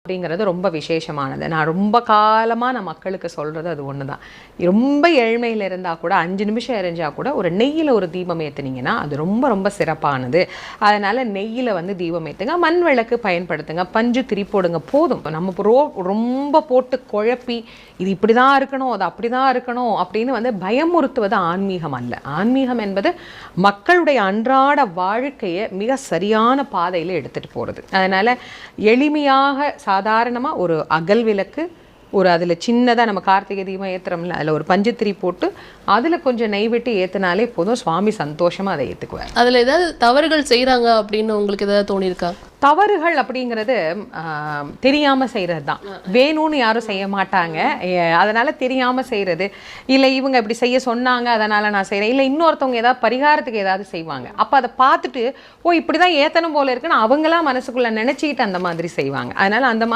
அப்படிங்கிறது ரொம்ப விசேஷமானது. நான் ரொம்ப காலமாக நான் மக்களுக்கு சொல்கிறது அது ஒன்று தான். ரொம்ப ஏழ்மையில் இருந்தால் கூட 5 நிமிஷம் எரிஞ்சால் கூட ஒரு நெய்யில் ஒரு தீபம் ஏற்றுனீங்கன்னா அது ரொம்ப ரொம்ப சிறப்பானது. அதனால் நெய்யில் வந்து தீபம் ஏற்றுங்க, மண் விளக்கு பயன்படுத்துங்க, பஞ்சு திரி போடுங்க, போதும். நம்ம ரொம்ப போட்டு குழப்பி இது இப்படி தான் இருக்கணும், அது அப்படி தான் இருக்கணும் அப்படின்னு வந்து பயமுறுத்துவது ஆன்மீகம் அல்ல. ஆன்மீகம் என்பது மக்களுடைய அன்றாட வாழ்க்கையை மிக சரியான பாதையில் எடுத்துகிட்டு போகிறது. அதனால் எளிமையாக சாதாரணமாக ஒரு அகல் விளக்கு, ஒரு அதில் சின்னதாக நம்ம கார்த்திகை தீபம் ஏற்றுறோம்ல, அதில் ஒரு பஞ்சுத்திரி போட்டு அதில் கொஞ்சம் நெய் விட்டு ஏற்றினாலே போதும், சுவாமி சந்தோஷமாக அதை ஏற்றுக்குவார். அதில் ஏதாவது தவறுகள் செய்கிறாங்க அப்படின்னு உங்களுக்கு ஏதாவது தோணியிருக்கா? தவறுகள் அப்படிங்கிறது தெரியாமல் செய்கிறது தான். வேணும்னு யாரும் செய்ய மாட்டாங்க. அதனால் தெரியாமல் செய்கிறது, இல்லை இவங்க இப்படி செய்ய சொன்னாங்க அதனால் நான் செய்கிறேன், இல்லை இன்னொருத்தவங்க ஏதாவது பரிகாரத்துக்கு ஏதாவது செய்வாங்க. அப்போ அதை பார்த்துட்டு ஓ இப்படி தான் ஏற்றணும் போல இருக்குன்னு அவங்களாம் மனசுக்குள்ளே நினச்சிக்கிட்டு அந்த மாதிரி செய்வாங்க. அதனால் அந்த மாதிரி